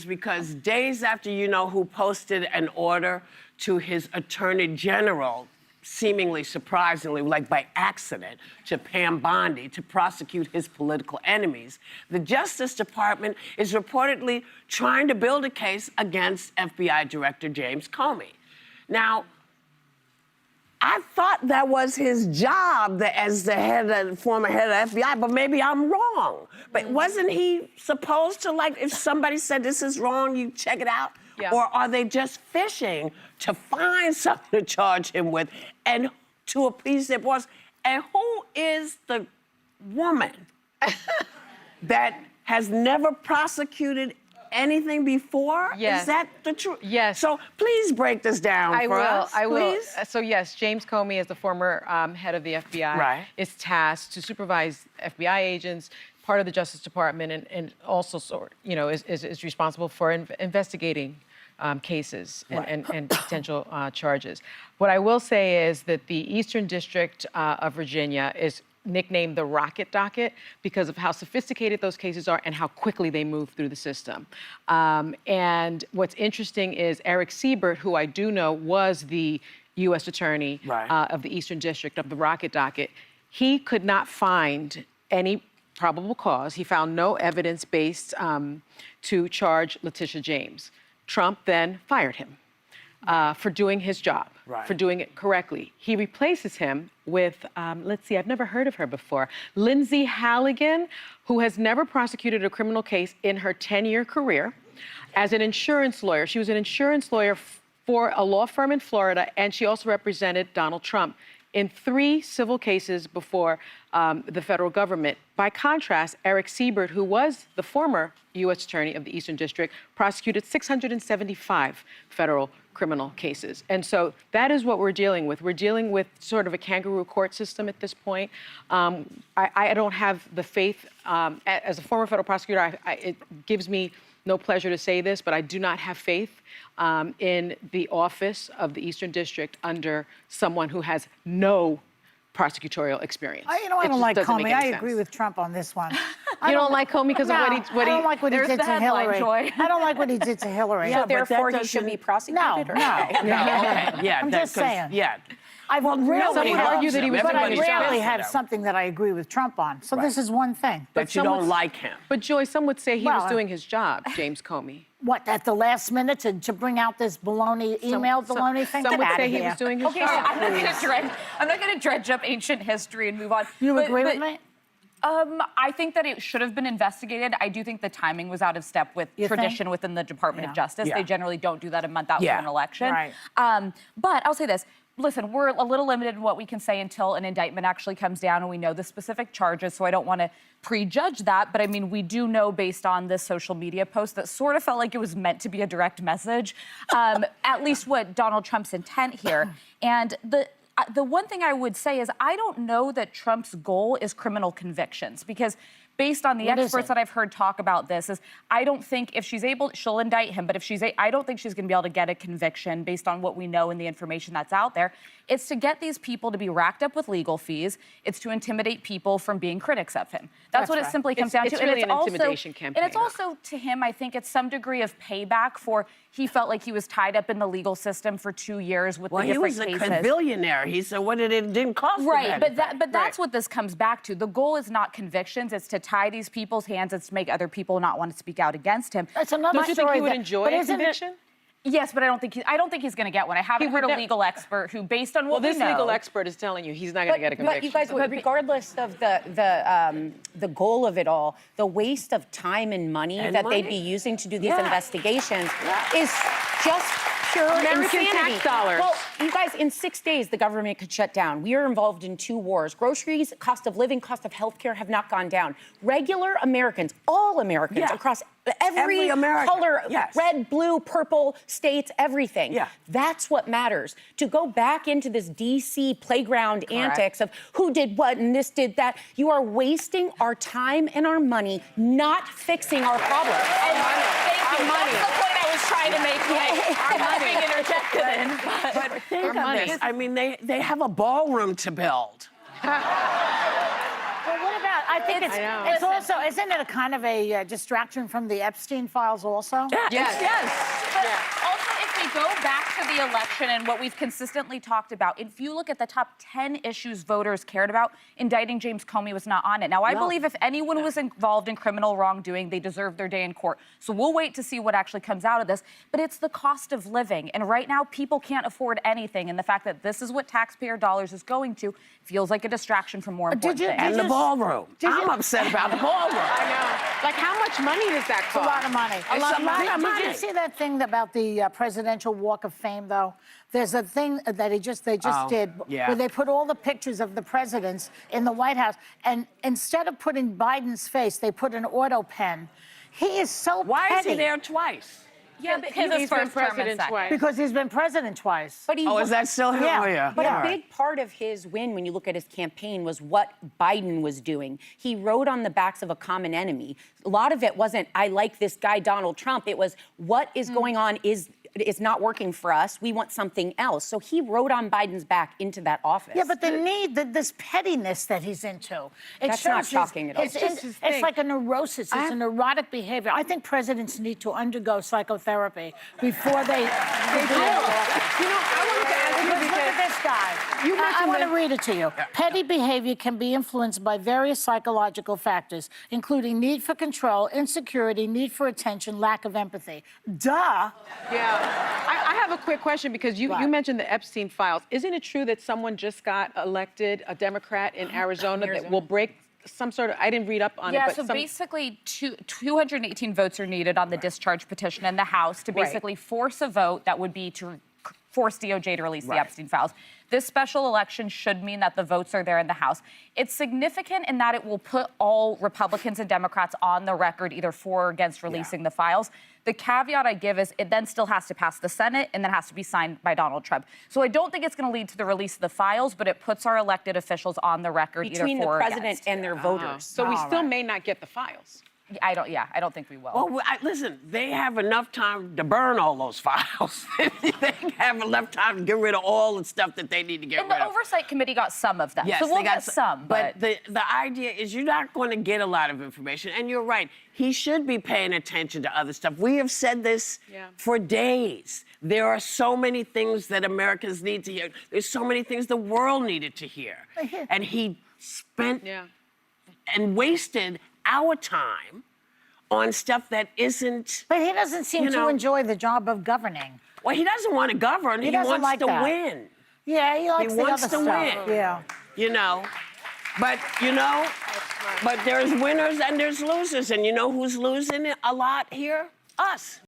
because days after you know who posted an order to his Attorney General, seemingly surprisingly, like by accident, to Pam Bondi to prosecute his political enemies, the Justice Department is reportedly trying to build a case against FBI Director James Comey. Now, I thought that was his job as the former head of the FBI, but maybe I'm wrong. But wasn't he supposed to, like, if somebody said this is wrong, you check it out? Yeah. Or are they just fishing to find something to charge him with and to appease their boss? And who is the woman that has never prosecuted anything before? Yes. Is that the truth? Yes. So please break this down for us, I will. please. So yes, James Comey, as the former head of the FBI, Right. is tasked to supervise FBI agents, part of the Justice Department, and also is responsible for investigating cases and potential charges. What I will say is that the Eastern District of Virginia is nicknamed the Rocket Docket because of how sophisticated those cases are and how quickly they move through the system. And what's interesting is Eric Siebert, who I do know was the U.S. Attorney of the Eastern District of the Rocket Docket, he could not find any probable cause. He found no evidence based to charge Letitia James. Trump then fired him for doing his job, for doing it correctly. He replaces him with, let's see, I've never heard of her before, Lindsay Halligan, who has never prosecuted a criminal case in her 10-year career as an insurance lawyer. She was an insurance lawyer for a law firm in Florida, and she also represented Donald Trump in 3 civil cases before the federal government. By contrast, Eric Siebert, who was the former U.S. Attorney of the Eastern District, prosecuted 675 federal criminal cases. And so that is what we're dealing with. We're dealing with sort of a kangaroo court system at this point. I don't have the faith, as a former federal prosecutor, it gives me no pleasure to say this, but I do not have faith in the office of the Eastern District under someone who has no prosecutorial experience. I don't like Comey. I agree with Trump on this one. You don't like Comey because of what he... I don't like what he did to Hillary. I don't like what he did to Hillary. So therefore he should be prosecuted? No. Yeah, I'm just saying. Yeah. I will rarely argue that he was but I doing his job. rarely have something that I agree with Trump on. So this is one thing. But you don't like him. But Joy, some would say he was doing his job, James Comey. What, at the last minute to bring out this baloney, baloney thing? Some Get would out say of he here. was doing his Okay, job. so I'm not going to dredge up ancient history and move on. You agree with me? I think that it should have been investigated. I do think the timing was out of step with tradition within the Department of Justice. They generally don't do that a month out from an election. Right. But I'll say this. Listen, we're a little limited in what we can say until an indictment actually comes down and we know the specific charges, so I don't want to prejudge that. But I mean, we do know based on this social media post that sort of felt like it was meant to be a direct message, at least what Donald Trump's intent here. And the one thing I would say is I don't know that Trump's goal is criminal convictions, because based on the experts that I've heard talk about this, is I don't think if she's able, she'll indict him, but if I don't think she's going to be able to get a conviction based on what we know and the information that's out there. It's to get these people to be racked up with legal fees. It's to intimidate people from being critics of him. That's what it simply comes down to. It's really an intimidation campaign. And it's also, to him, I think it's some degree of payback for he felt like he was tied up in the legal system for 2 years with the different cases. Well, he was a billionaire. He said, what did it didn't cost him anything. But that's what this comes back to. The goal is not convictions. It's to tie these people's hands. It's to make other people not want to speak out against him. That's another Don't you think he would enjoy a conviction? Yes, but I don't think he's going to get one. I haven't heard a legal expert who, based on what we know... Well, this legal expert is telling you he's not going to get a conviction. But you guys, regardless of the goal of it all, the waste of time and money they'd be using to do these investigations is just pure American insanity. tax dollars. Well, you guys, in 6 days, the government could shut down. We are involved in 2 wars. Groceries, cost of living, cost of healthcare have not gone down. Regular Americans, all Americans across every color, red, blue, purple, states, everything. That's what matters. To go back into this D.C. playground antics of who did what and this did that, you are wasting our time and our money, not fixing our problems. Thank you. That's the point I was trying to make. Being interjected in. But think of this. I mean, they have a ballroom to build. Well, what about, I think it's also, isn't it a kind of a distraction from the Epstein files also? Yes. But also, if we go back to the election and what we've consistently talked about, if you look at the top 10 issues voters cared about, indicting James Comey was not on it. Now, I believe if anyone was involved in criminal wrongdoing, they deserve their day in court. So we'll wait to see what actually comes out of this. But it's the cost of living. And right now, people can't afford anything. And the fact that this is what taxpayer dollars is going to feels like a distraction from more important things. And the ballroom. I'm upset about the ballroom. I know. Like, how much money does that cost? A lot of money. A lot of money. Did you see that thing about the Presidential Walk of Fame, though? There's a thing that they just did where they put all the pictures of the presidents in the White House, and instead of putting Biden's face, they put an auto pen. He is so Why petty. is he there twice? Yeah, because he's been president twice. Because he's been president twice. But he, Is that still him? Yeah. Oh, yeah. But Yeah. a big part of his win, when you look at his campaign, was what Biden was doing. He rode on the backs of a common enemy. A lot of it wasn't, I like this guy, Donald Trump. It was, what is going on is not working for us. We want something else. So he rode on Biden's back into that office. Yeah, but this pettiness that he's into. That's not shocking at all. It's like a neurosis. It's a neurotic behavior. I think presidents need to undergo psychotherapy before they do their office. You know, I wanted to ask you Because look because at this guy. you I mentioned want to the- read it to you. Petty behavior can be influenced by various psychological factors, including need for control, insecurity, need for attention, lack of empathy. Duh. Yeah. I have a quick question because you mentioned the Epstein files. Isn't it true that someone just got elected, a Democrat in Arizona, that will break some sort of, I didn't read up on it, Yeah, but so basically 218 votes are needed on the discharge petition in the House to basically force a vote that would be to force DOJ to release the Epstein files. This special election should mean that the votes are there in the House. It's significant in that it will put all Republicans and Democrats on the record, either for or against releasing the files. The caveat I give is it then still has to pass the Senate and then has to be signed by Donald Trump. So I don't think it's going to lead to the release of the files, but it puts our elected officials on the record Between either for the or president against. and their voters. so we still may not get the files. I don't think we will. Well, listen, they have enough time to burn all those files. They have enough time to get rid of all the stuff that they need to get And rid the of. Oversight Committee got some of them, Yes, so we'll they got get some. But the idea is you're not going to get a lot of information. And you're right. He should be paying attention to other stuff. We have said this for days. There are so many things that Americans need to hear. There's so many things the world needed to hear. And he spent and wasted our time on stuff that isn't. But he doesn't seem to enjoy the job of governing. Well, he doesn't want to govern. He doesn't wants like to that. win. Yeah, he likes He the wants other to stuff. win. Yeah. But there's winners and there's losers. And you know who's losing a lot here? Us.